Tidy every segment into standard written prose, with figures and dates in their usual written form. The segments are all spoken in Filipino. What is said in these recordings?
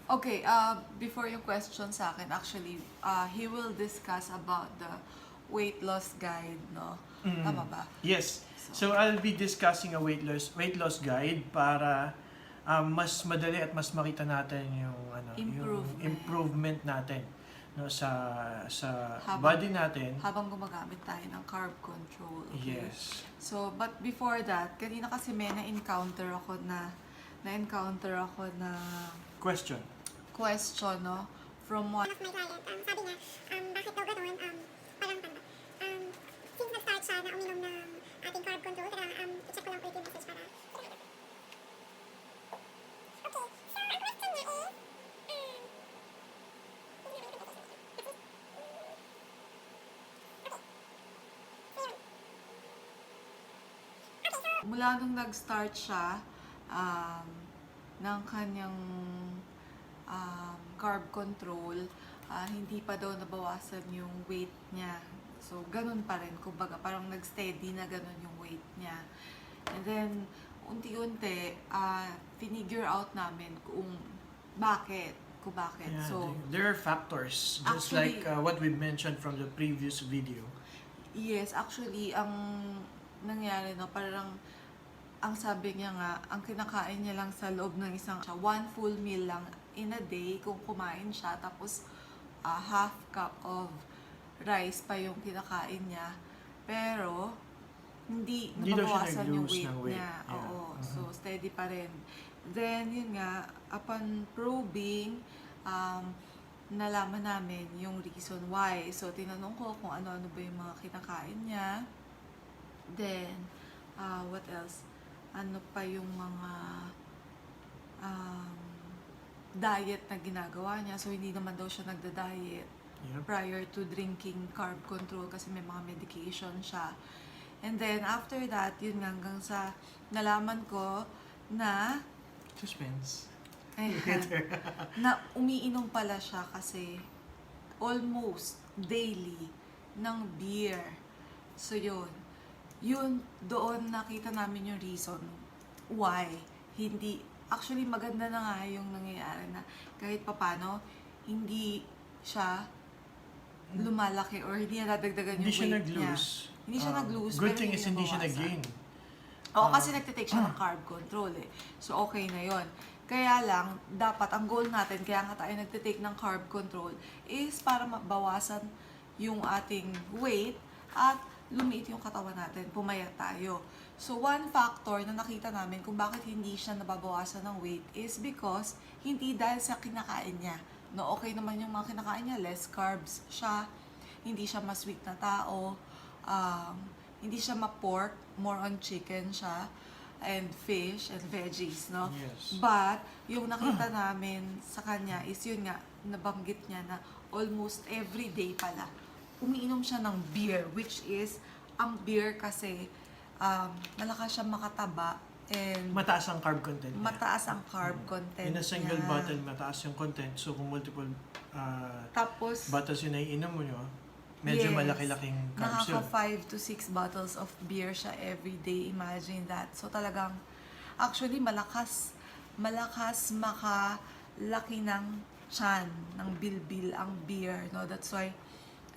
Okay, before yung question sa akin, actually, he will discuss about the weight loss guide, no? Tama ba? Yes. So, So I'll be discussing a weight loss guide para mas madali at mas makita natin yung improvement. improvement natin no sa Habang, body natin. habang gumagamit tayo ng carb control, okay? Yes. So, but before that, kanina kasi may na-encounter ako na Question. question, no? From one Of my client, sabi niya, bakit daw ganun, parang tanda. Since nag-start siya na uminom ng ating carb control, kaya i-check ko lang po yung message para. Okay, so ang question niya is, mula nung nag-start siya ng kanyang carb control, hindi pa daw nabawasan yung weight niya. So, ganun pa rin. Kumbaga, parang nag-steady na ganun yung weight niya. And then, unti-unti, finigure out namin kung bakit. Yeah, So, there are factors just actually, like what we mentioned from the previous video. yes, actually, ang nangyari, no, parang ang sabi niya nga, ang kinakain niya lang sa loob ng one full meal lang in a day kung kumain siya, tapos half cup of rice pa yung kinakain niya. Pero, hindi Hindi daw siya nabawasan yung nag-lose weight ng weight. niya. Yeah. Oo, so steady pa rin. Then, yun nga, upon probing, nalaman namin yung reason why. So, tinanong ko kung ano-ano ba yung mga kinakain niya. Then, what else? Ano pa yung mga diet na ginagawa niya. So, hindi naman daw siya nagda-diet prior to drinking carb control kasi may mga medication siya. And then, after that, yun nga, hanggang sa nalaman ko na Suspense. na umiinom pala siya kasi almost daily ng beer. So, yun. Yun, doon nakita namin yung reason why hindi. Actually, maganda na nga yung nangyayari na kahit papano, hindi siya lumalaki or hindi nadagdagan yung Hindi siya weight niya. nag-lose. Hindi siya nag-lose. Good pero thing is hindi siya nabawasan. nag-gain. Oo, kasi nagtitake siya ng carb control eh. So, okay na yon. Kaya lang, dapat ang goal natin, kaya nga tayo nagtitake ng carb control, is para mabawasan yung ating weight at lumiit yung katawan natin, pumayat tayo. So, one factor na nakita namin kung bakit hindi siya nababawasan ng weight is because hindi dahil sa kinakain niya. No, okay naman yung mga kinakain niya, less carbs siya, hindi siya ma-sweet na tao, hindi siya ma-pork, more on chicken siya, and fish, and veggies, no? Yes. But, yung nakita namin sa kanya is yun nga, nabanggit niya na almost every day pala, umiinom siya ng beer, which is, ang beer kasi, malakas siya makataba, and Mataas ang carb content niya. mataas ang carb content In a single niya. bottle, mataas yung content. So, kung multiple Tapos, bottles yung naiinom mo nyo, medyo yes, malaki-laking carbs yun. nakaka 5 to 6 bottles of beer siya every day. Imagine that. So talagang, actually malakas makalaki ng tiyan, ng bilbil ang beer. No? That's why,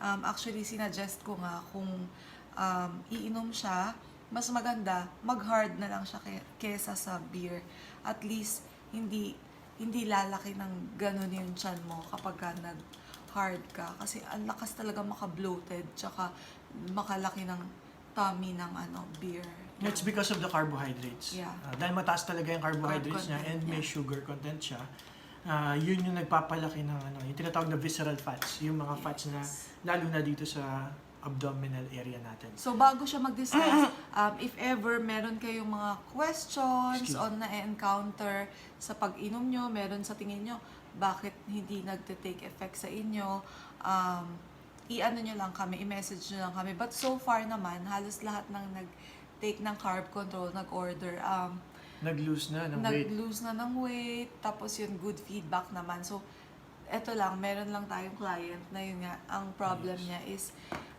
actually sinuggest ko nga kung iinom siya, mas maganda, mag-hard na lang siya kesa sa beer. At least, hindi lalaki ng ganun yung tiyan mo kapag ka nag-hard ka. Kasi ang lakas talaga maka-bloated, tsaka makalaki ng tummy ng beer. It's because of the carbohydrates. Yeah. Dahil mataas talaga yung carbohydrates niya Carb and content may niya. sugar content siya. Yun yung nagpapalaki ng yung tinatawag na visceral fats. Yung mga fats na lalo na dito sa abdominal area natin. So, bago siya mag-discuss, if ever meron kayong mga questions on na-encounter sa pag-inom nyo, meron sa tingin nyo, bakit hindi nagte-take effect sa inyo, i-ano nyo lang kami, i-message nyo lang kami. But so far naman, halos lahat ng nag-take ng carb control, nag-order, Nag-lose na ng weight. nag-lose na ng weight, tapos yun, good feedback naman. So, eto lang, meron lang tayong client na yun nga, ang problem niya is,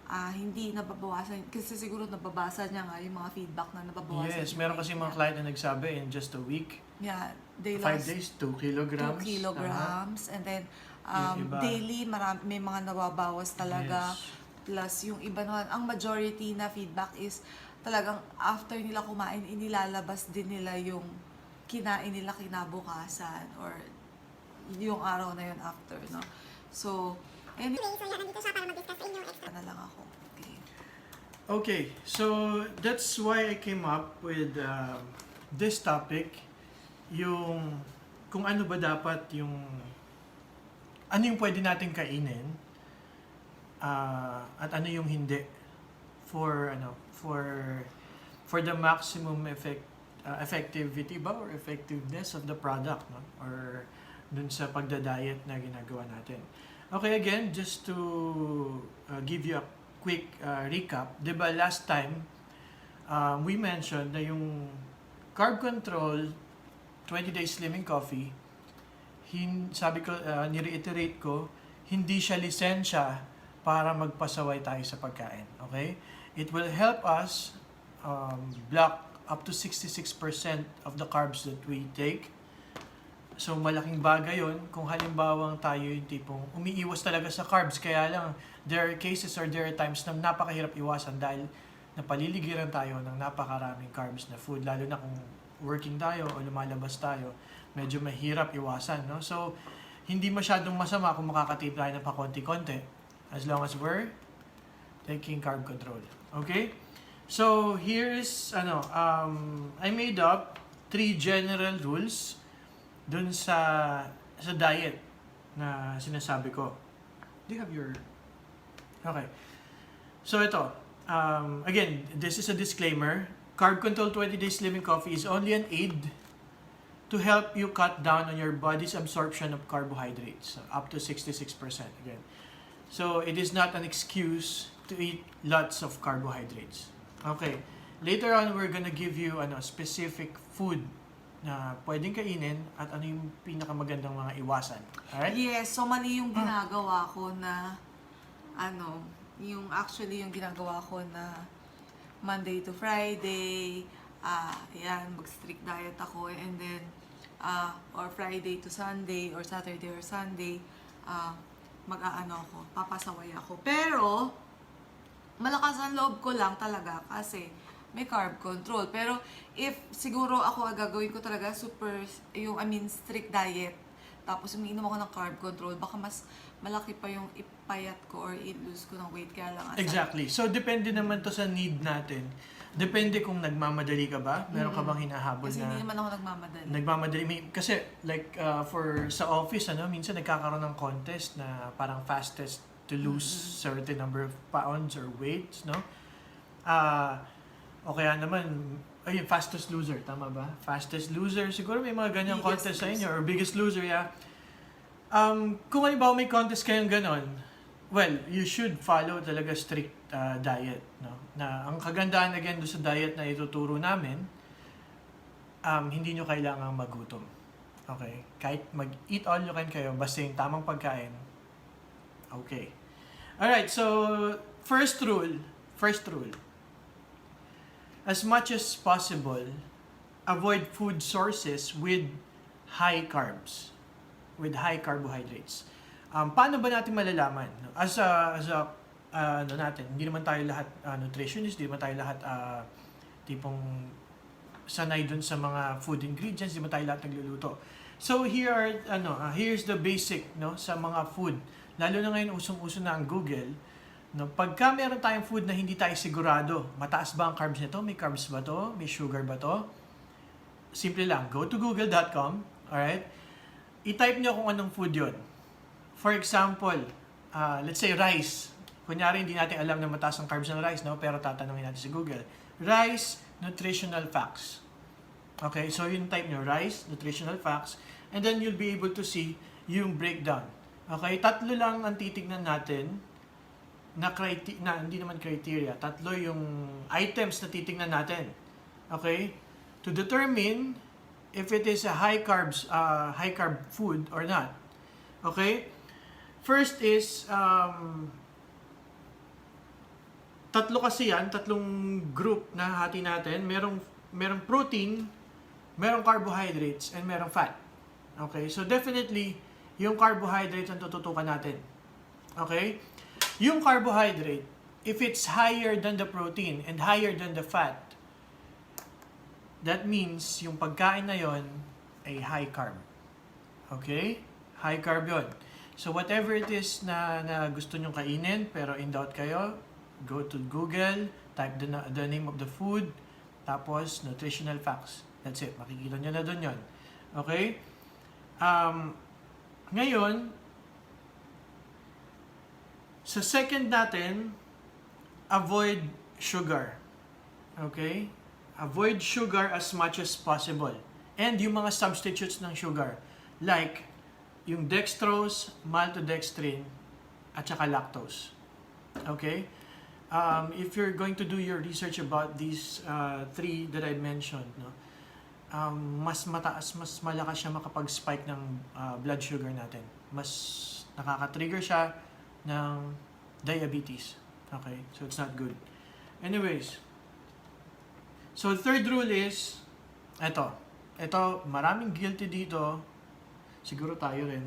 hindi nababawasan. Kasi siguro nababasa niya nga yung mga feedback na nababawasan. Yes, yung meron weight kasi niya. mga client na nagsabi in just a week, Yeah, they 5 lost days, 2 kilograms. 2 kilograms. And then, Yung iba. daily, may mga nababawas talaga. Yes. Plus, yung iba naman, ang majority na feedback is talagang after nila kumain, inilalabas din nila yung kinain nila kinabukasan or yung araw na yun after, no? So, Anyway, so yan, nandito siya para mag-discuss sa inyo extra. na lang ako. Okay. Okay, so that's why I came up with this topic, yung kung ano ba dapat ano yung pwede natin kainin at ano yung hindi for the maximum effectivity ba or effectiveness of the product, no? Or dun sa pagda-diet na ginagawa natin. Okay, again, just to give you a quick recap, 'di ba last time we mentioned na yung carb control 20-day slimming coffee, sabi ko, ni-reiterate ko, hindi siya lisensya para magpasaway tayo sa pagkain. Okay? It will help us block up to 66% of the carbs that we take. So, malaking bagay yun kung halimbawang tayo yung tipong umiiwas talaga sa carbs. Kaya lang, there are cases or there are times na napakahirap iwasan dahil napaliligiran tayo ng napakaraming carbs na food. Lalo na kung working tayo o lumalabas tayo, medyo mahirap iwasan. No? So, hindi masyadong masama kung makakatip tayo ng pakonti-konti as long as we're taking carb control. Okay? So, here's, I made up 3 general rules dun sa diet na sinasabi ko. Do you have your... Okay. So, ito. Again, this is a disclaimer. Carb Control 20-Day Slimming Coffee is only an aid to help you cut down on your body's absorption of carbohydrates, up to 66% again. So, it is not an excuse to eat lots of carbohydrates. Okay. Later on, we're gonna give you specific food na pwedeng kainin at ano yung pinakamagandang mga iwasan. Alright? Yes, so mali yung ginagawa ko na yung ginagawa ko na Monday to Friday, mag-strict diet ako, and then or Friday to Sunday or Saturday or Sunday, papasaway ako. Pero malakas ang loob ko lang talaga kasi may carb control. Pero if siguro ako gagawin ko talaga strict diet, tapos umiinom ako ng carb control, baka mas malaki pa yung ipayat ko or i-lose ko ng weight. Kaya lang Exactly. So, depende naman to sa need natin. Depende kung nagmamadali ka ba, meron ka bang hinahabol kasi na... hindi naman ako nagmamadali. Kasi, like, sa office, minsan nagkakaroon ng contest na parang fastest to lose certain number of pounds or weights, no? O kaya naman, ayun, fastest loser, tama ba? Fastest loser, siguro may mga ganyang Biggest contest sa inyo, loser. or biggest loser, yeah. Kung halimbawa may contest kayong ganon, well, you should follow talaga strict diet, no? Na ang kagandahan again doon sa diet na ituturo namin, hindi nyo kailangang magutom. Okay? Kahit mag-eat all you can kayo, basta yung tamang pagkain, okay. Alright, so first rule, as much as possible, avoid food sources with high carbs, with high carbohydrates. Paano ba natin malalaman? As a hindi naman tayo lahat nutritionist, hindi naman tayo lahat tipong sanay dun sa mga food ingredients, hindi naman tayo lahat nagluluto. So here's the basic, no, sa mga food. Lalo na ngayon usong-uso na ang Google, no, pagka meron tayong food na hindi tayo sigurado, mataas ba ang carbs nito? May carbs ba to? May sugar ba to? Simple lang, go to google.com, alright? I-type nyo kung anong food yon. For example, let's say rice. Kunyari, hindi natin alam na mataas ang carbs ng rice, no? Pero tatanungin natin sa Google. Rice, nutritional facts. Okay, so yung type nyo, rice, nutritional facts, and then you'll be able to see yung breakdown. Okay, 3 lang ang titignan natin na hindi naman criteria. 3 yung items na titignan natin. Okay? To determine if it is a high carb food or not. Okay? First is tatlo kasi yan, tatlong group na hati natin. Merong protein, merong carbohydrates, and merong fat. Okay? So definitely, yung carbohydrates ang tututukan natin. Okay? Yung carbohydrate, if it's higher than the protein and higher than the fat, that means yung pagkain na yon ay high carb. Okay? High carb yun. So whatever it is na gusto nyong kainin, pero in doubt kayo, go to Google, type the name of the food, tapos nutritional facts. That's it. Makikita nyo na doon yun. Okay? Ngayon, sa second natin, avoid sugar. Okay? Avoid sugar as much as possible. And yung mga substitutes ng sugar, like yung dextrose, maltodextrin, at saka lactose. Okay? If you're going to do your research about these three that I mentioned, no, mas mataas, mas malakas siya makapag-spike ng blood sugar natin. Mas nakaka-trigger siya ng diabetes. Okay? So it's not good. Anyways, so the third rule is, ito, maraming guilty dito, siguro tayo rin,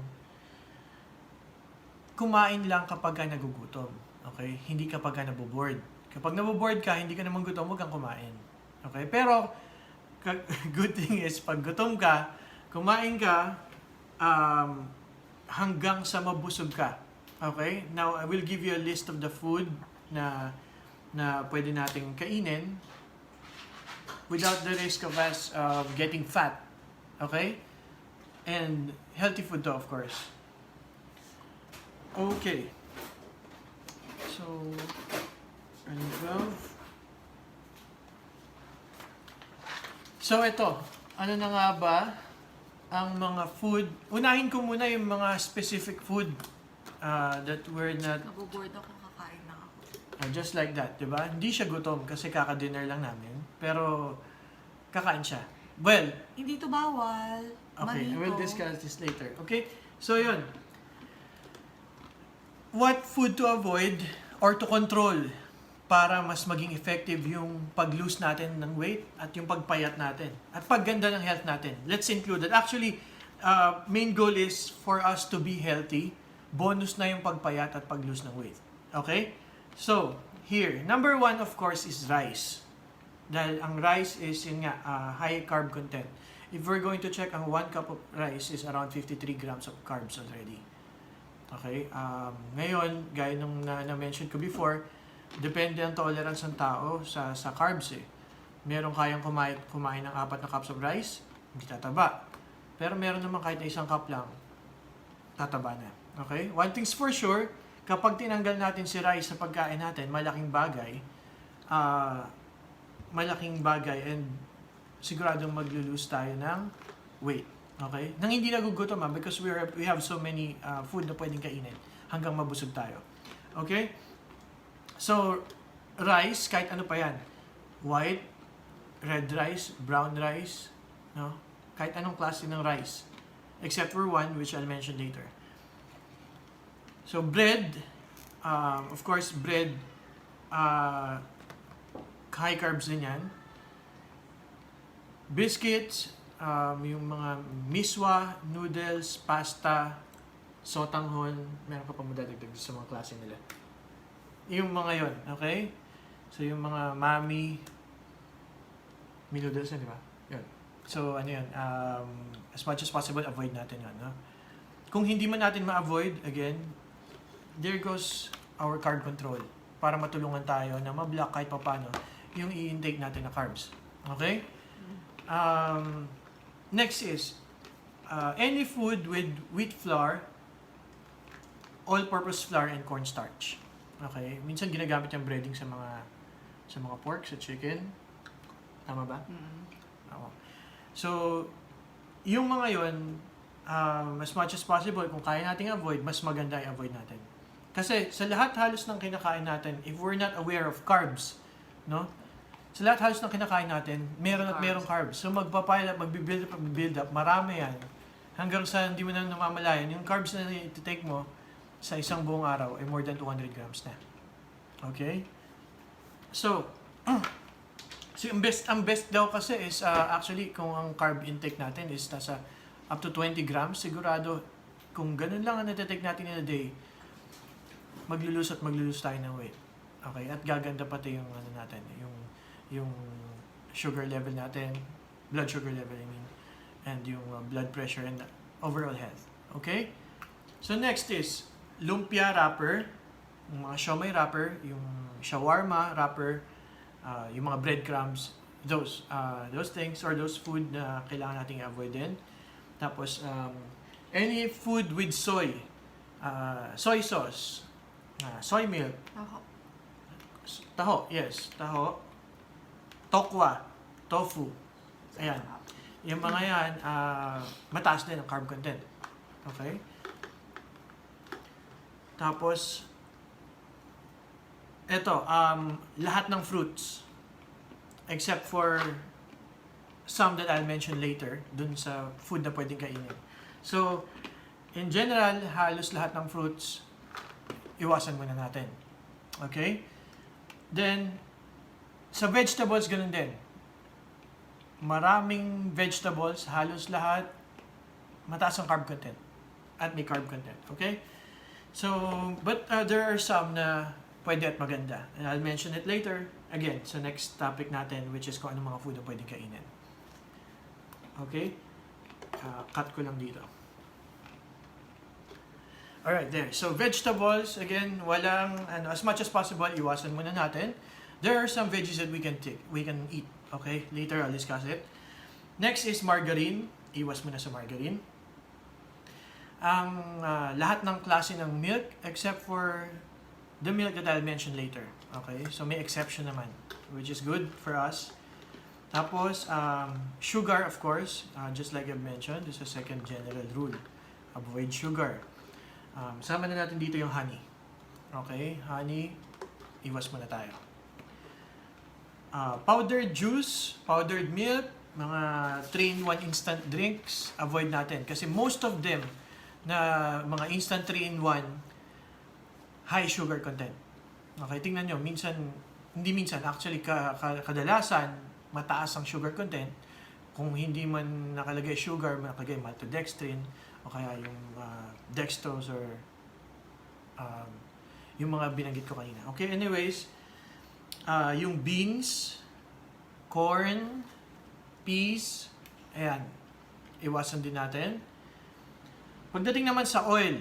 kumain lang kapag ka nagugutom. Okay? Hindi kapag ka naboboard. Kapag naboboard ka, hindi ka naman gutom, huwag kang kumain. Okay? Pero, good thing is, pag gutom ka, kumain ka hanggang sa mabusog ka. Okay? Now, I will give you a list of the food na pwede nating kainin without the risk of us getting fat. Okay? And healthy food to, of course. Okay. So, 12. So, ito. Ano na nga ba ang mga food? Unahin ko muna yung mga specific food that we're not... Naboboard ako, kakain na ako. Just like that, di ba? Hindi siya gutom kasi kaka-dinner lang namin. Pero, kakain siya. Well, Hindi to bawal. okay, Mali I will to. discuss this later. Okay? So, yun. What food to avoid or to control para mas maging effective yung pag-lose natin ng weight at yung pagpayat natin at pagganda ng health natin. Let's include that. Actually, main goal is for us to be healthy. Bonus na yung pagpayat at pag-lose ng weight. Okay? So, here, number 1 of course is rice. Dahil ang rice is yung nga, high carb content. If we're going to check, ang 1 cup of rice is around 53 grams of carbs already. Okay? Ngayon, gaya nung na-mention ko before, depende ang tolerance ng tao sa carbs eh. Meron kayang kumain ng 4 na cups of rice, hindi tataba. Pero meron naman kahit na 1 cup lang, tataba na. Okay? One thing's for sure, kapag tinanggal natin si rice sa pagkain natin, malaking bagay and siguradong maglo-lose tayo ng weight. Okay? Nang hindi nagugutom because we have so many food na pwedeng kainin hanggang mabusog tayo. Okay? So, rice, kahit ano pa yan. White, red rice, brown rice, no? Kahit anong klase ng rice. Except for one, which I'll mention later. So, bread, of course, bread, high carbs din yan. Biscuits, yung mga miswa, noodles, pasta, sotanghon, meron ka pa madadagdag sa mga klase nila. Yung mga yon, okay? So, yung mga mami, noodles yan, di ba? Yun. So, ano yun, as much as possible, avoid natin yun, no? Kung hindi man natin ma-avoid, again, there goes our carb control para matulungan tayo na ma-block kahit paano yung i-intake natin na carbs. Okay? Next is, any food with wheat flour, all-purpose flour, and cornstarch. Okay? Minsan ginagamit yung breading sa mga pork, sa chicken. Tama ba? Oo. So, yung mga yon, as much as possible, kung kaya nating avoid, mas maganda i-avoid natin. Kasi sa lahat halos ng kinakain natin, if we're not aware of carbs, no? Sa lahat halos ng kinakain natin, meron at merong carbs. So magpapile up, magbibuild up, marami yan. Hanggang sa hindi mo na namamalayan, yung carbs na i-take mo sa isang buong araw ay more than 200 grams na. Okay? So, so ang best daw kasi is actually kung ang carb intake natin is nasa up to 20 grams, sigurado kung ganun lang ang natetake natin in a day, maglulus tayo ng weight. Okay, at gaganda pati yung ano natin, yung sugar level natin, blood sugar level I mean, and yung blood pressure and overall health. Okay? So next is lumpia wrapper, yung mga siomai wrapper, yung shawarma wrapper, yung mga breadcrumbs, those things or those food na kailangan nating avoid din. Tapos any food with soy sauce, soy milk, taho, tokwa, tofu. Ayan. Yung mga yan, mataas din ang carb content. Okay? Tapos, eto, lahat ng fruits, except for some that I'll mention later, dun sa food na pwedeng kainin. So, in general, halos lahat ng fruits, iwasan muna natin. Okay? Then, sa vegetables, ganun din. Maraming vegetables, halos lahat, mataas ang carb content. At may carb content. Okay? So, but there are some na pwede at maganda. And I'll mention it later, again, sa next topic natin, which is kung anong mga food na pwedeng kainin. Okay? Cut ko lang dito. Alright, there. So, vegetables, again, as much as possible, iwasan muna natin. There are some veggies that we can eat. Okay? Later, I'll discuss it. Next is margarine. Iwas muna sa margarine. Ang lahat ng klase ng milk, except for the milk that I'll mention later. Okay? So, may exception naman, which is good for us. Tapos, sugar, of course, just like I've mentioned, this is a second general rule. Avoid sugar. Sama na natin dito yung honey. Okay? Honey, iwas muna tayo. Powdered juice, powdered milk, mga 3-in-1 instant drinks, avoid natin. Kasi most of them na mga instant 3-in-1, high sugar content. Okay? Tingnan nyo, actually kadalasan, mataas ang sugar content. Kung hindi man nakalagay sugar, nakalagay maltodextrin, o kaya yung dextrose or yung mga binanggit ko kanina. Okay, anyways, yung beans, corn, peas, ayan, iwasan din natin. Pagdating naman sa oil,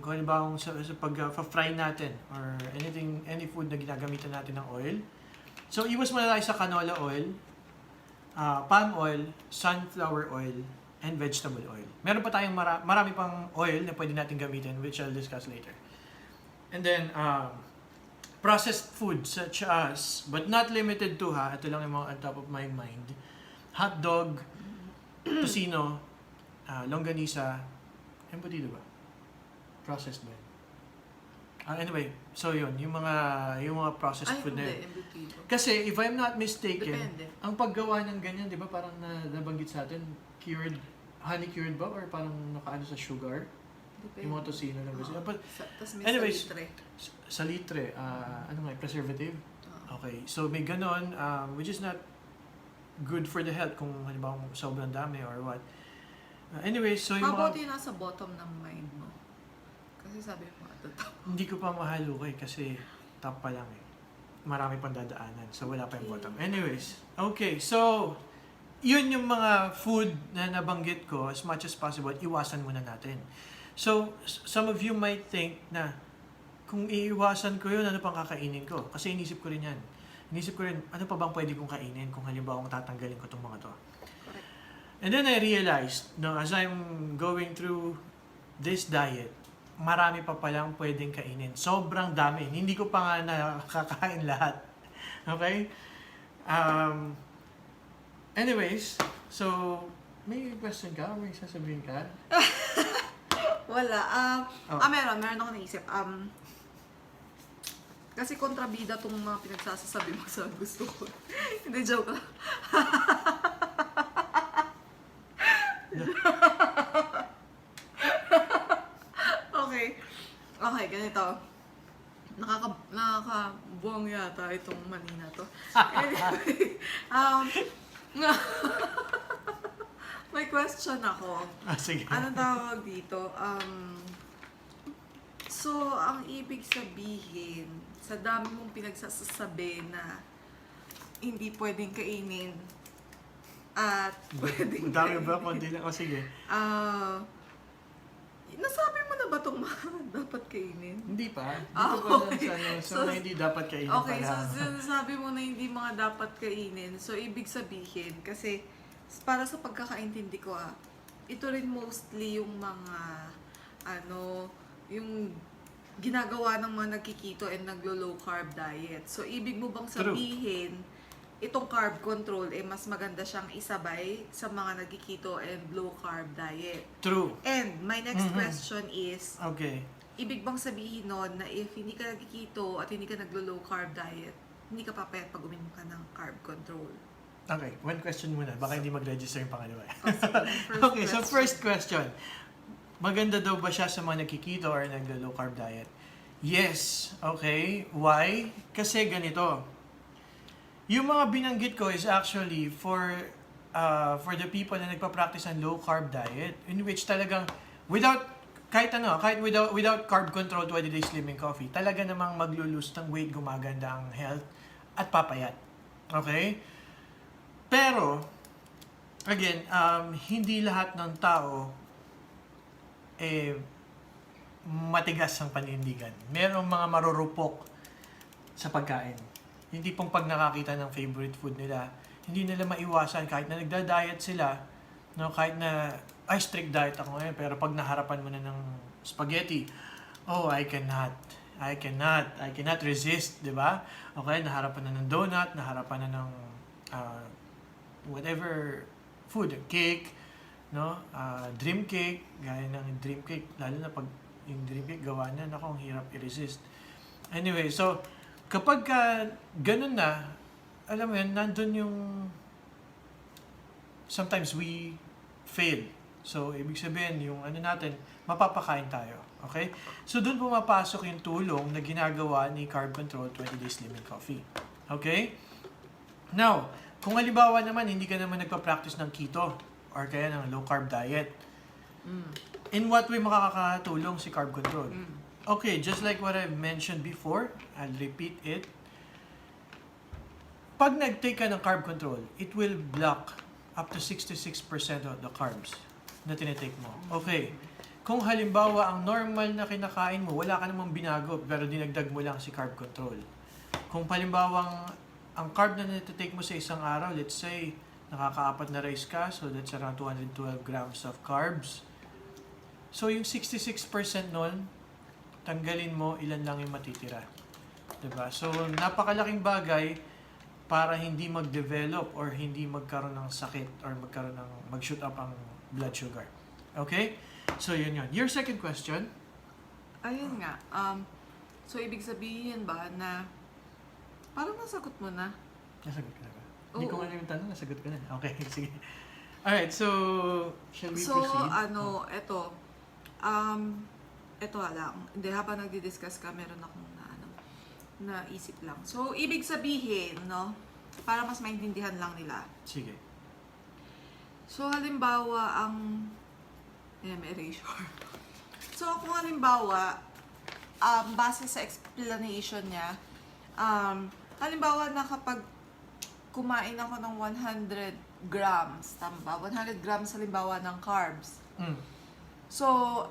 kung halimbawa sa pag-fry natin or any food na ginagamitan natin ng oil, so iwas muna tayo sa canola oil, palm oil, sunflower oil, and vegetable oil. Meron pa tayong marami pang oil na pwede natin gamitin, which I'll discuss later. And then, processed food such as, but not limited to ito lang yung mga on top of my mind, hot dog, tocino, longganisa, embutido ba? Processed ba yun? Anyway, so yun, yung mga processed food na yun. Embutido. Kasi, if I'm not mistaken, Depende. ang paggawa ng ganyan, di ba, parang nabanggit sa atin, honey cured ba? Or parang nakaano sa sugar? Depende. Yung mga tocino lang kasi. Tapos may Anyways, salitre. Salitre, ano nga, preservative? Okay, so may ganon, which is not good for the health kung halimbawa sobrang dami or what. Anyways, so yung How about mga... yung nasa bottom ng mind mo? Kasi sabi mo, top. Hindi ko pa mahalukay kasi top pa lang eh. Marami pang dadaanan, so wala pa yung bottom. Anyways, okay, so yun yung mga food na nabanggit ko, as much as possible, iwasan muna natin. So, some of you might think na, kung iiwasan ko yun, ano pang kakainin ko? Kasi inisip ko rin yan. Inisip ko rin, ano pa bang pwede kong kainin kung halimbawa tatanggalin ko itong mga to? Correct. And then I realized, no, as I'm going through this diet, marami pa palang pwedeng kainin. Sobrang dami. Hindi ko pa nga nakakain lahat. Okay? Anyways, so, may question ka? May sasabihin ka? Wala. Oh. Meron ako naisip. Kasi kontrabida tong mga pinagsasasabi mo sa gusto ko. Hindi, joke lang. Okay, ganito. Nakakabuwang yata itong mani na to. Anyway, may question ako. Sige. Anong tawag dito? So, ang ibig sabihin, sa dami mong pinagsasabi na hindi pwedeng kainin at pwedeng Ang dami ba? Konti lang. O sige. Nasabi mo na ba itong mga dapat kainin? Hindi pa. Hindi Ah, ko pa okay. sa mga hindi dapat kainin Okay, so pala. sinasabi mo na hindi mga dapat kainin. So, ibig sabihin, kasi para sa pagkakaintindi ko ito rin mostly yung mga, yung ginagawa ng mga nagkikito and naglo-low carb diet. So, ibig mo bang sabihin, itong carb control, mas maganda siyang isabay sa mga nagkikito and low carb diet? True. And my next question is, Okay. ibig bang sabihin nun na if hindi ka nagkikito at hindi ka naglo-low carb diet, hindi ka papayat pag uminom ka ng carb control? Okay, one question muna. Baka hindi mag-register yung pangalawa. First Okay, so first question. Maganda daw ba siya sa mga nagkikito or naglo-low carb diet? Yes. Okay. Why? Kasi ganito. Yung mga binanggit ko is actually for the people na nagpa-practice ng low carb diet, in which talagang without carb control 20 days slimming coffee, talaga namang maglulose ng weight, gumaganda ang health at papayat. Okay? Pero again, hindi lahat ng tao matigas ang panindigan. Merong mga marurupok sa pagkain. Hindi pong pag nakakita ng favorite food nila, hindi nila maiwasan kahit na nagda-diet sila, no, kahit na strict diet ako ngayon, pero pag naharapan mo na ng spaghetti, I cannot resist, di ba? Okay, naharapan na ng donut, naharapan na ng whatever food, cake, no, dream cake, gaya ng dream cake, lalo na pag yung dream cake gawa na, ang hirap i-resist. Anyway, so kapag ganun na, alam mo yun, nandun yung sometimes we fail. So, ibig sabihin, yung natin, mapapakain tayo. Okay? So, dun pumapasok yung tulong na ginagawa ni Carb Control 20 Days Slimming Coffee. Okay? Now, kung halimbawa naman, hindi ka naman nagpa-practice ng keto or kaya ng low carb diet, in what way makakatulong si Carb Control? Okay, just like what I mentioned before, I'll repeat it. Pag nag-take ka ng carb control, it will block up to 66% of the carbs na tinitake mo. Okay, kung halimbawa ang normal na kinakain mo, wala ka namang binago, pero dinagdag mo lang si carb control. Kung halimbawa ang carb na natitake mo sa isang araw, let's say, nakaka-4 na rice ka, so that's around 212 grams of carbs. So yung 66% nun, tanggalin mo, ilan lang yung matitira. Diba? So, napakalaking bagay para hindi mag-develop or hindi magkaroon ng sakit or mag-shoot up ang blood sugar. Okay? So, yun. Your second question? Ayun nga. So, ibig sabihin ba na parang nasagot mo na? Nasagot ka na ba? Oo. Hindi ko alam yung tanong, nasagot ka na. Okay, sige. Alright, so, shall we So, proceed? ito lang. Hindi, habang nagdi-discuss ka, meron akong naisip lang. So, ibig sabihin, no, para mas maintindihan lang nila. Sige. So, halimbawa, may erasure. So, kung halimbawa, base sa explanation niya, halimbawa na kapag kumain ako ng 100 grams, tama ba? 100 grams halimbawa ng carbs. So,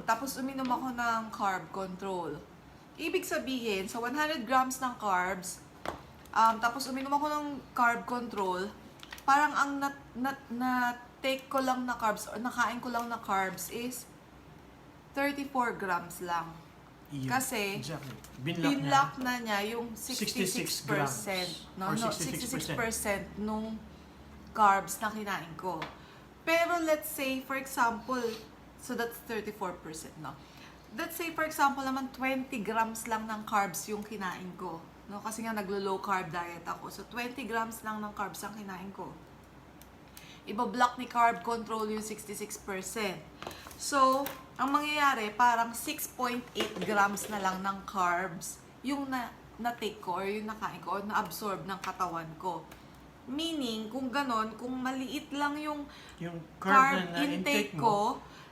tapos uminom ako ng carb control. Ibig sabihin, sa 100 grams ng carbs, tapos uminom ako ng carb control, parang ang na-take ko lang na carbs or nakain ko lang na carbs is 34 grams lang. Yeah, Kasi, exactly. binlock na niya yung 66 66%. grams. No, Or 66% 66% nung carbs na kinain ko. Pero let's say, for example, so that's 34%, no? Let's say, for example, naman 20 grams lang ng carbs yung kinain ko. No? Kasi nga naglo-low carb diet ako. So, 20 grams lang ng carbs ang kinain ko. ibablock ni carb control yung 66%. So, ang mangyayari, parang 6.8 grams na lang ng carbs yung na-take ko or yung nakain ko or na-absorb ng katawan ko. Meaning, kung ganon, kung maliit lang yung carb na intake mo, ko,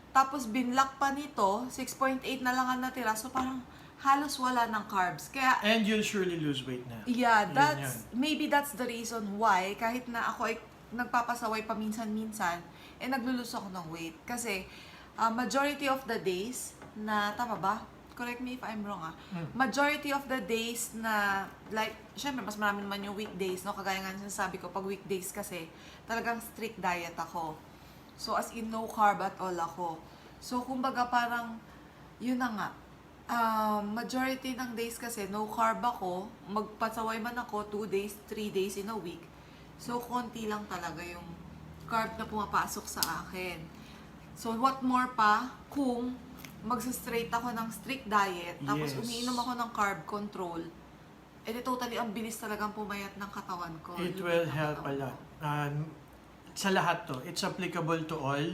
tapos binlock pa nito, 6.8 na lang ang natira. So, parang halos wala ng carbs. Kaya, and you'll surely lose weight na. yeah, Yun. maybe that's the reason why, kahit na ako ay nagpapasaway paminsan-minsan, naglulus ako ng weight. Kasi, majority of the days na, tama ba? Correct me if I'm wrong Majority of the days na, like, syempre, mas marami naman yung weekdays, no? Kagaya nga sinasabi ko, pag weekdays kasi, talagang strict diet ako. So, as in, no carb at all ako. So, kumbaga parang, yun na nga, majority ng days kasi, no carb ako, magpasaway man ako, 2 days, 3 days in a week. So, konti lang talaga yung carb na pumapasok sa akin. So, what more pa, kung magsa-straight ako ng strict diet, tapos umiinom ako ng carb control, totally ang bilis talagang pumayat ng katawan ko. It will help a lot. Sa lahat to, it's applicable to all.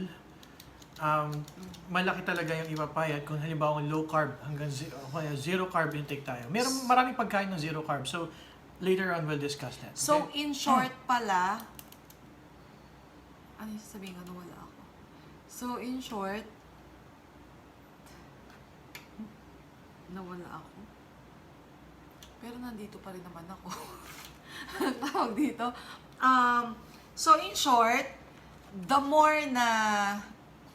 Malaki talaga yung ipapayat kung halimbawa low carb hanggang zero carb intake tayo. Maraming pagkain ng zero carb. So, later on we'll discuss that. Okay? So, in short pala, ano yung sasabihin ko na wala ako? So, in short, nawala ako. Pero nandito pa rin naman ako. Tawag dito. So, in short, the more na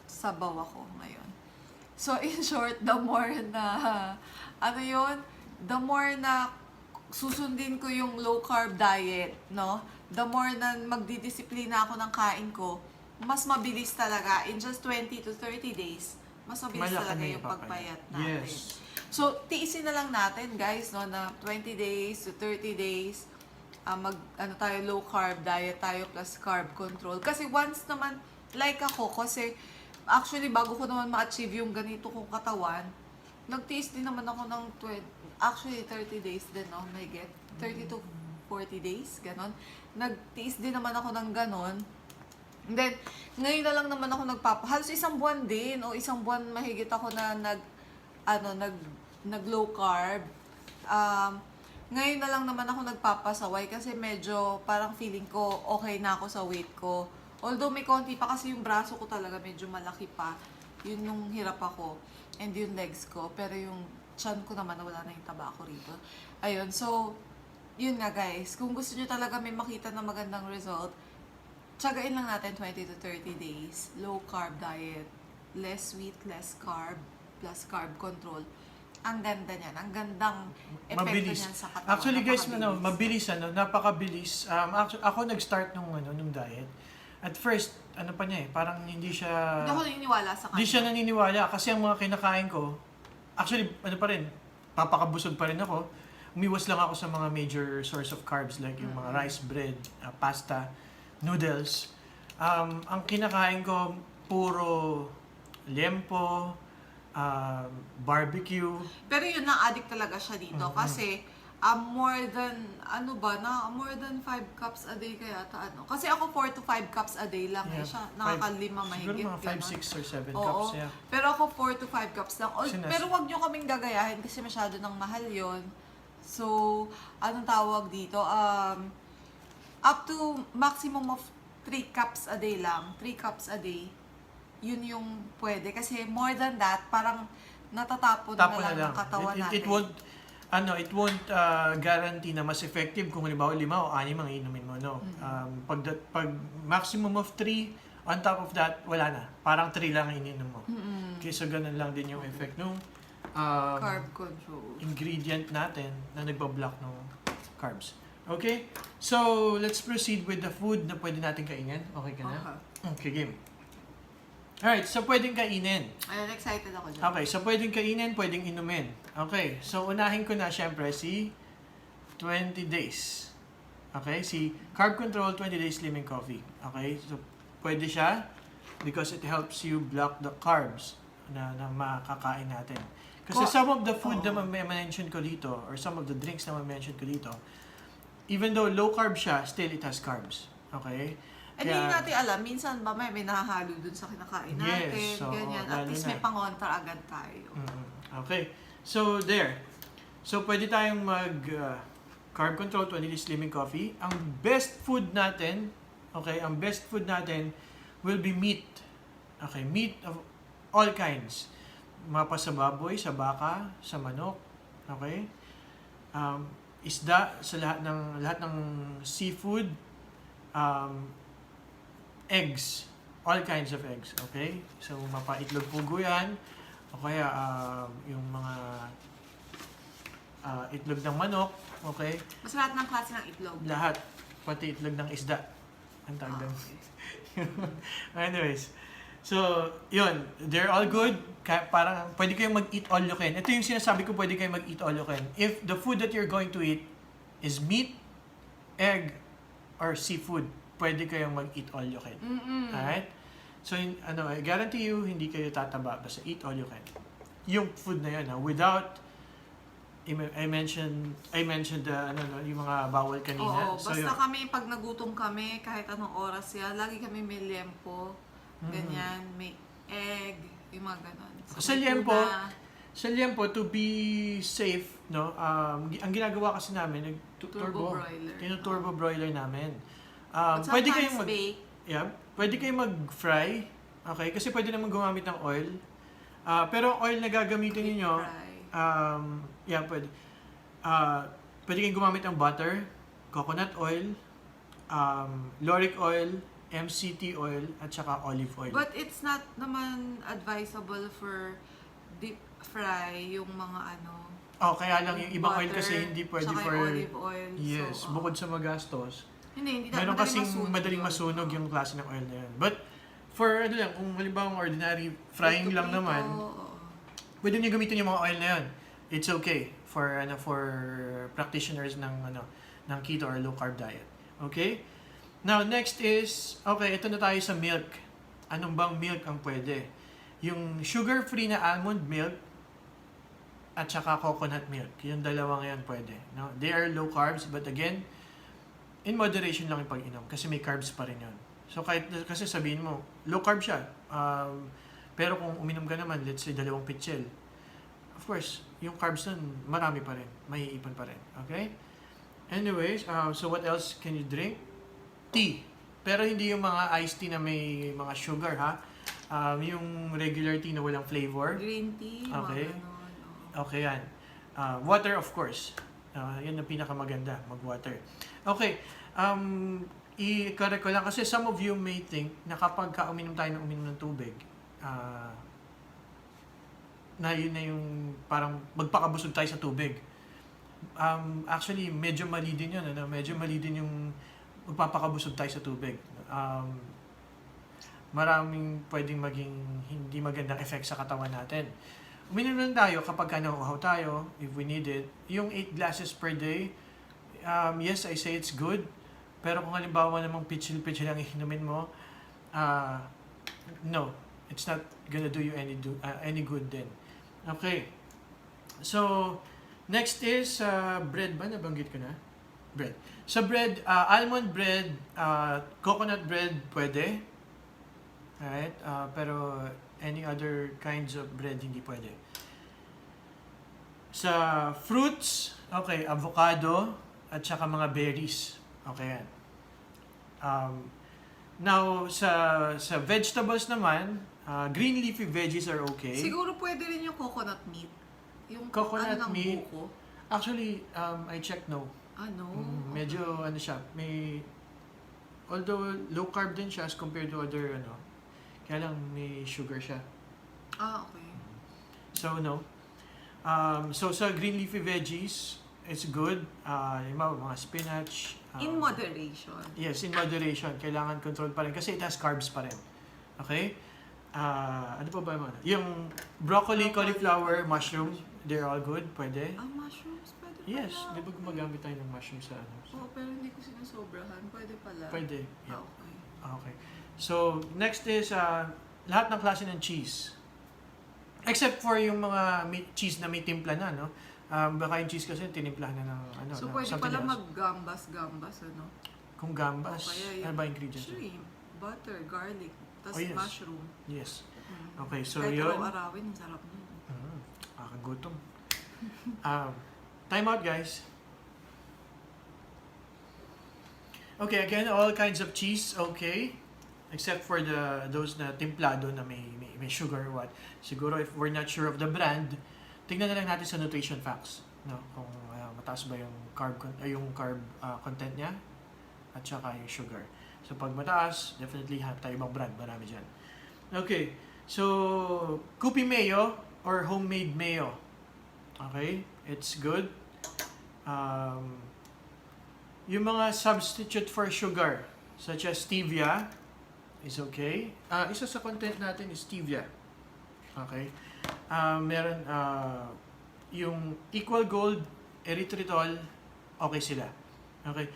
sabaw ako ngayon. So, in short, the more na, the more na susundin ko yung low carb diet, no? The more na magdidisiplina ako ng kain ko, mas mabilis talaga. In just 20 to 30 days, mas mabilis talaga yung pagpayat natin. Yes. So, tiisin na lang natin, guys, no, na 20 days to 30 days, tayo, low carb diet tayo plus carb control. Kasi once naman, like ako, kasi actually, bago ko naman ma-achieve yung ganito kong katawan, nagtiis din naman ako ng 30 days din, no? May get 30 to 40 days, ganon. Nagtiis din naman ako ng ganon. And then, ngayon na lang naman ako halos isang buwan din, o isang buwan mahigit ako na nag low carb. Ngayon na lang naman ako nagpapasaway kasi medyo parang feeling ko okay na ako sa weight ko. Although may konti pa kasi yung braso ko talaga medyo malaki pa. Yun nung hirap ako. And yung legs ko. Pero yung chan ko naman wala na yung taba ko rito. Ayun. So, yun nga guys. Kung gusto nyo talaga may makita na magandang result, tsagain lang natin 20 to 30 days. Low carb diet. Less sweet, less carb, plus carb control. Ang ganda niyan. Ang gandang epekto Mabilis. niyan sa katawan. Actually guys, napakabilis. Ako nag-start nung diet. At first, parang hindi siya... Hindi ako naniniwala sa kanya. Hindi siya naniniwala kasi ang mga kinakain ko, actually, papakabusog pa rin ako. Umiwas lang ako sa mga major source of carbs like yung mga rice, bread, pasta, noodles. Ang kinakain ko, puro liempo, barbecue. Pero yun, na-addict talaga siya dito. Kasi, more than 5 cups a day kaya Kasi ako 4 to 5 cups a day lang siya. Nakakalima mahigit. Siguro mga 5, 6 or 7 Oo, cups, yeah. Pero ako 4 to 5 cups lang. Pero wag nyo kaming gagayahin kasi masyado nang mahal yon. So, anong tawag dito? Up to maximum of 3 cups a day lang. 3 cups a day. Yun yung pwede. Kasi more than that, parang natatapon na lang ng katawan natin. It won't guarantee na mas effective kung halimbawa 5 o 6 ang inumin mo, no? Pag maximum of 3, on top of that, wala na. Parang 3 lang ang ininom mo. Okay, so ganun lang din yung effect nung carb control. ingredient natin na nagbablock ng carbs. Okay? So, let's proceed with the food na pwede natin kainin. Okay ka na? Okay, game. Alright, so pwedeng kainin. Ayun, excited ako dyan. Okay, so pwedeng kainin, pwedeng inumin. Okay, so unahin ko na syempre si 20 days. Okay, si Carb Control 20 Days Slimming Coffee. Okay, so pwede siya because it helps you block the carbs na makakain natin. Kasi some of the food na ma-mention ko dito or some of the drinks na ma-mention ko dito, even though low carb siya, still it has carbs. Okay? And hindi natin alam, minsan ba may nahahalo dun sa kinakain natin, Yes, oo, ganyan. At lalo least na. may pangontra agad tayo. Okay. So, there. So, pwede tayong carb control, 20 slimming coffee. Ang best food natin, okay, ang best food natin will be meat. Okay, meat of all kinds. Mapa sa baboy, sa baka, sa manok, okay? Isda sa lahat ng seafood, eggs, all kinds of eggs, okay? So mapaitlog pugo yan, o kaya yung mga itlog ng manok, okay? Mas lahat ng klase ng itlog. Lahat, pati itlog ng isda. Ang tawag doon. Anyways, so, yun, they're all good. Parang, pwede kayong mag-eat all you can. Ito yung sinasabi ko, pwede kayong mag-eat all you can. If the food that you're going to eat is meat, egg, or seafood, pwede kayong mag-eat all you can. Alright? So, I guarantee you, hindi kayo tataba. Basta eat all you can. Yung food na yun, without, I mentioned yung mga bawal kanina. Oo, so, basta yun. kami, pag nagutom kami, kahit anong oras yan, lagi kami may liempo, ganyan, may egg, yung mga ganon. So, Sa may liempo, tuna. to be safe, no, ang ginagawa kasi namin, Turbo broiler. Tinu-turbo broiler namin. But Pwede sometimes kayong bake. pwede kayong mag-fry, okay? Kasi pwede naman gumamit ng oil. Pero oil na gagamitin niyo, pwede. Pwede kayong gumamit ng butter, coconut oil, lauric oil, MCT oil, at saka olive oil. But it's not naman advisable for deep fry yung mga Kaya lang yung ibang oil kasi hindi pwede saka for... yung olive oil. Yes, So, bukod sa magastos. hindi Meron kasing madaling yun. masunog yung klase ng oil na yun. But, for kung halimbawa ordinary frying lang naman, pwede niyo gamitin yung mga oil na yun. It's okay for practitioners ng keto or low carb diet. Okay? Now, next is, ito na tayo sa milk. Anong bang milk ang pwede? Yung sugar-free na almond milk at saka coconut milk. Yung dalawang yan pwede. No? They are low carbs, but again, in moderation lang yung pag-inom kasi may carbs pa rin yun. So, kasi sabihin mo, low carb siya. Pero kung uminom ka naman, let's say, 2 pitsil, of course, yung carbs nun, marami pa rin. Maiipon pa rin. Okay? Anyways, so what else can you drink? Tea. Pero hindi yung mga iced tea na may mga sugar, ha? Yung regular tea na walang flavor. Green tea, Okay. mga ganon. Okay, yan. Water, of course. Yan ang pinakamaganda, mag-water. Okay. I-correct ko lang kasi some of you may think na kapag uminom tayo ng tubig, na yun na yung parang magpakabusog tayo sa tubig. Actually, medyo mali din yun. Medyo mali din yung magpapakabusog tayo sa tubig. Maraming pwedeng maging hindi magandang effect sa katawan natin. Uminom lang tayo kapag nauuhaw tayo, if we need it. Yung 8 glasses per day, yes, I say it's good. Pero kung halimbawa namang pitchil-pitchil ang inumin mo, no, it's not gonna do you any good then. Okay. So, next is bread ba? Nabanggit ko na? Bread. So, bread, almond bread, coconut bread, pwede. Alright? Pero, any other kinds of bread, hindi pwede. Sa fruits, okay, avocado, at saka mga berries. Okay yan. Now, sa vegetables naman, green leafy veggies are okay. Siguro pwede rin yung coconut meat. Yung Coconut ng meat. buko. Actually, I checked, no. Medyo, siya, although low carb din siya as compared to other, kaya lang may sugar siya. Okay. So, no. So, sa green leafy veggies, it's good. Mga spinach. In moderation. Yes, in moderation. Kailangan control pa rin kasi it has carbs pa rin. Okay? Ano pa ba naman? Yung broccoli, cauliflower, mushroom, they're all good. Pwede. Mushrooms, pwede pala. Yes, di ba gumagamit tayo ng mushroom sa Oo, pero hindi ko sinasobrahan. Pwede pala. Pwede. Yeah. Okay. Okay. So, next is lahat ng klase ng cheese. Except for yung mga cheese na may timpla na, no? Baka yung cheese kasi tinimplahan na ng So, ng pwede something pala else. mag-gambas, Kung gambas, O kaya ano ba ingredients? shrimp. butter, garlic, tapos Oh, yes. mushroom. Yes. Mm. Okay, so Kahit yun. araw-arawin, ang sarap nun. Kakagutom. Time out, guys. Okay, again, all kinds of cheese, okay. Except for those na templado na may sugar or what. Siguro if we're not sure of the brand, tingnan na lang natin sa nutrition facts, no? Kung mataas ba yung carb content niya at saka yung sugar. So pag mataas, definitely hanap tayo ibang brand, marami dyan. Okay, so Kopi mayo or homemade mayo. Okay, it's good. Yung mga substitute for sugar, such as stevia, is okay. Isa sa content natin is stevia. Okay. Meron yung equal gold, erythritol, okay sila. Okay.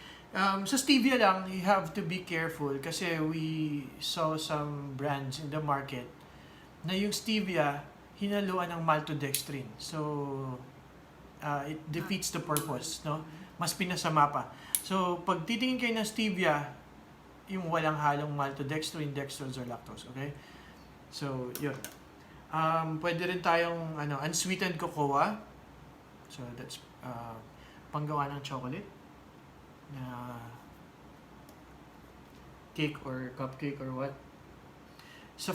Sa stevia lang, you have to be careful kasi we saw some brands in the market na yung stevia hinaluan ng maltodextrin. So, it defeats the purpose, no? Mas pinasama pa. So, pag titingin kayo ng stevia, yung walang halong maltodextrin, dextrose, or lactose, okay? So, yun. Pwede rin tayong unsweetened cocoa. So, that's panggawa ng chocolate na cake or cupcake or what. So,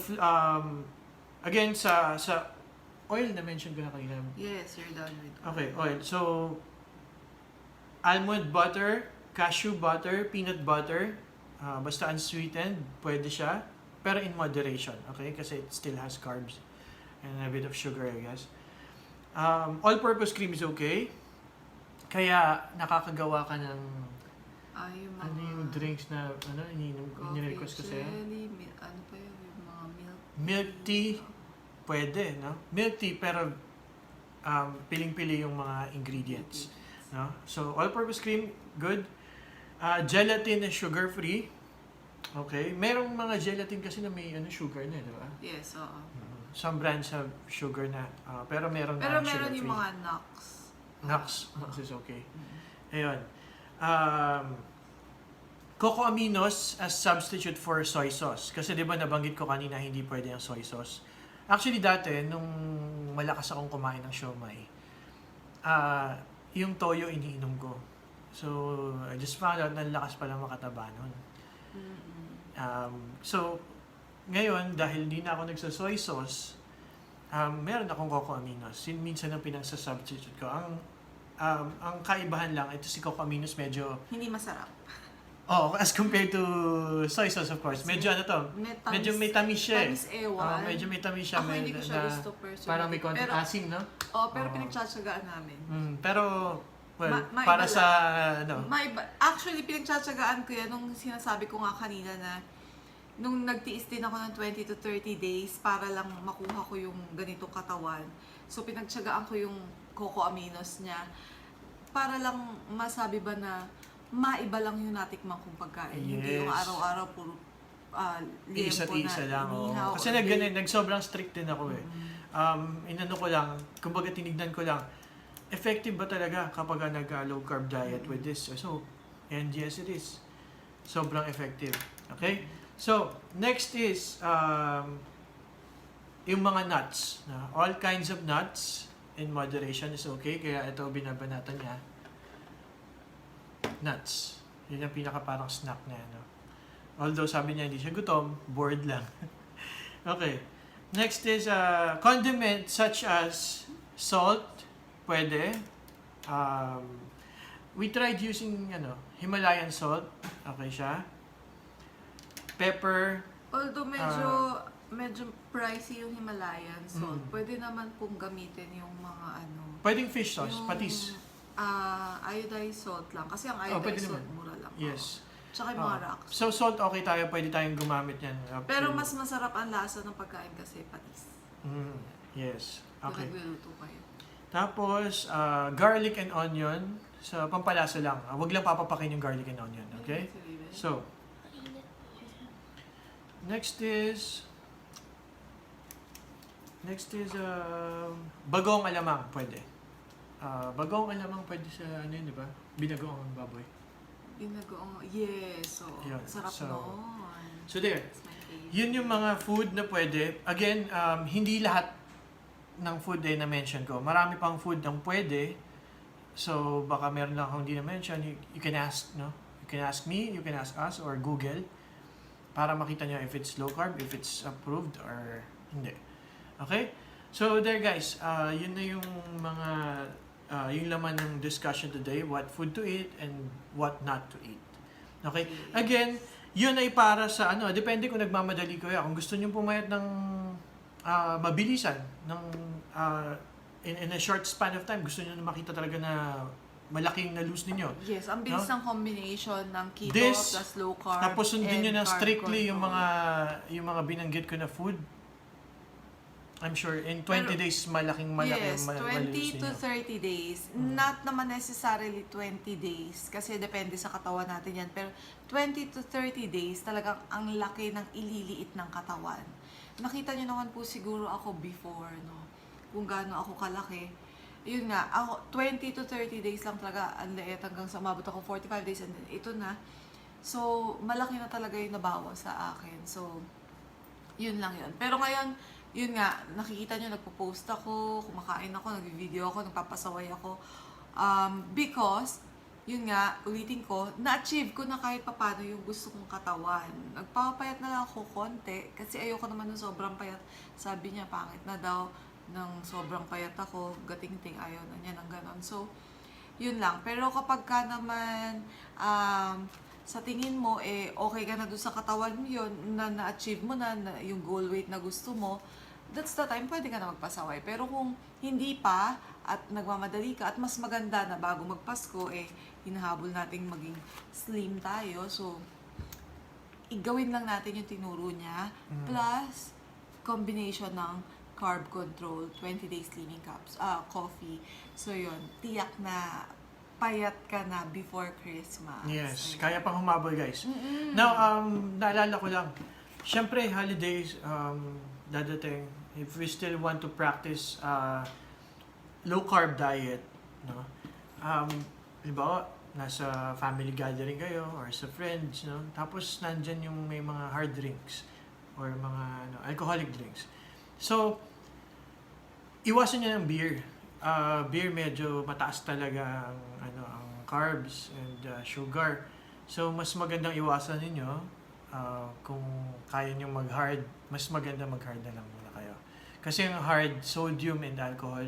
again, sa oil na mention ko na kanina. Yes, you're done with that. Okay, oil. So, almond butter, cashew butter, peanut butter, basta unsweetened, pwede siya. Pero in moderation, okay? Kasi it still has carbs and a bit of sugar, I guess. All-purpose cream is okay. Kaya nakakagawa ka ng Yung mga yung drinks na inirequest ko sa'yo. jelly, ano pa yun, yung mga Milk tea, pwede, no? Milk tea, pero piling-pili yung mga ingredients. No? So, all-purpose cream, good. Gelatin na sugar-free. Okay. Merong mga gelatin kasi na may sugar na, di ba? Yes, oo. Some brands have sugar na. Pero meron Pero na meron sugar-free. yung mga nuts. Nuts is okay. Ayun. Cocoa aminos as substitute for soy sauce. Kasi di ba nabanggit ko kanina hindi pwede ang soy sauce. Actually dati, nung malakas akong kumain ng siomai, yung toyo iniinom ko. So, I just found out na lakas palang makataba nun. So, ngayon, dahil hindi na ako nagsa-soy sauce, meron akong cocoa aminos. Minsan ang pinagsa-substitute ko. Ang kaibahan lang, ito si cocoa aminos medyo... Hindi masarap. Oh, as compared to soy sauce, of course. Medyo medyo may tamis siya eh. Tamis ewan. Medyo may tamis siya. Ako hindi ko siya gusto personally. Parang may konting asim, no? Pero pinagtsatsagaan namin. Pero, well, Maiba para sa, Actually, pinagtsatsagaan ko yan nung sinasabi ko nga kanina na nung nagtiis din ako ng 20 to 30 days para lang makuha ko yung ganitong katawan. So, pinagtsagaan ko yung cocoa aminos niya para lang masabi ba na maiba lang yung natikman kong pagkain. Yes. Hindi yung araw-araw puro liempo na isa lang. inihaw. Kasi nag-sobrang strict din ako eh. Inano ko lang, kumbaga tinignan ko lang, effective ba talaga kapag nag-low carb diet with this? So, and yes it is. Sobrang effective. Okay? So, next is yung mga nuts. All kinds of nuts in moderation is okay. Kaya ito binabanatan niya. Nuts. Yun ang pinaka parang snack na ano. Although sabi niya hindi siya gutom, bored lang. Okay. Next is condiments such as salt. Pwede. We tried using Himalayan salt. Okay siya. Pepper. Although medyo pricey yung Himalayan salt, pwede naman pong gamitin yung mga Pwedeng fish sauce, patis. Iodized salt lang. Kasi ang pwede iodized salt, naman. mura lang. Yes. Tsaka yung mga rocks. So salt okay tayo, pwede tayong gumamit yan. Pero mas masarap ang lasa ng pagkain kasi patis. Yes. Kung Okay. nagluluto kayo. Tapos, garlic and onion. Sa pampalasa lang. Huwag lang papapakin yung garlic and onion. Okay? So, next is bagong alamang. Pwede. Bagong alamang pwede sa di ba? Binagoong baboy. Binagoong, yes. So, Yun. sarap So, noon. So there. That's my favorite. Yun yung mga food na pwede. Again, hindi lahat ng food na mention ko. Marami pang food ang pwede. So, baka meron lang akong hindi na-mention. You can ask, no? You can ask me, you can ask us, or Google para makita nyo if it's low carb, if it's approved, or hindi. Okay? So, there guys, yun na yung mga, yung laman ng discussion today, what food to eat and what not to eat. Okay? Again, yun ay para sa depende kung nagmamadali kayo. Kung gusto niyo pumayat ng mabilisan, ng in a short span of time, gusto niyo na makita talaga na malaking na-lose ninyo. Yes, ang bilis ng combination ng keto This, plus low carb. Tapos sundin nyo and na carb strictly control. yung mga binanggit ko na food. I'm sure in 20 days malaking Yes, 20 malilose to ninyo. 30 days. Not naman necessarily 20 days kasi depende sa katawan natin yan. Pero 20 to 30 days talagang ang laki ng ililiit ng katawan. Nakita niyo naman po siguro ako before, no? Kung gaano ako kalaki. Yun nga, ako 20 to 30 days lang talaga ang liit hanggang sa umabot ako 45 days and then ito na. So, malaki na talaga yung nabawas sa akin. So, yun lang yun. Pero ngayon, yun nga, nakikita nyo, nagpo-post ako, kumakain ako, nag-video ako, nagpapasaway ako. Because, yun nga, ulitin ko, na-achieve ko na kahit papano yung gusto kong katawan. Nagpapayat na lang ako konti, kasi ayoko naman ng sobrang payat. Sabi niya, pangit na daw ng sobrang payat ako, gating-ting, ayaw na niya ng ganon. So, yun lang. Pero kapag ka naman, sa tingin mo, okay ka na doon sa katawan mo yun, na-achieve mo na yung goal weight na gusto mo, that's the time, pwede ka na magpasaway. Pero kung hindi pa, at nagmamadali ka, at mas maganda na bago magpasko, hinahabol nating maging slim tayo. So, igawin lang natin yung tinuro niya, plus, combination ng carb control, 20 days slimming cups, coffee. So, yun, tiyak na payat ka na before Christmas. Yes, Ayan. kaya pang humabol guys. Now, naalala ko lang, syempre holidays, dadating, if we still want to practice low carb diet, no? Halimbawa, nasa family gathering kayo or sa friends, no? Tapos nandyan yung may mga hard drinks or mga alcoholic drinks. So, iwasan niyo ng beer. Beer medyo mataas talaga ang carbs and sugar. So, mas magandang iwasan ninyo kung kaya niyo mag-hard, mas maganda mag-hard na lang muna kayo. Kasi yung hard, sodium and alcohol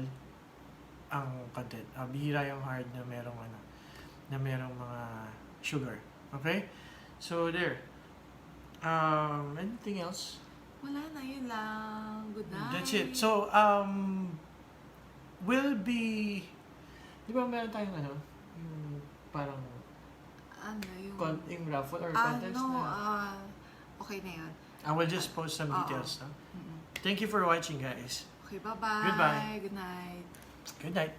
ang content. Bihira yung hard na merong mga sugar. Okay? So, there. Anything else? Wala na, yun lang. Good night. That's it. So, will be... Di ba meron tayong yung parang yung raffle or contest na? Okay na yun. I will just post some details. No? Thank you for watching, guys. Okay, bye-bye. Goodbye. Good night. Good night.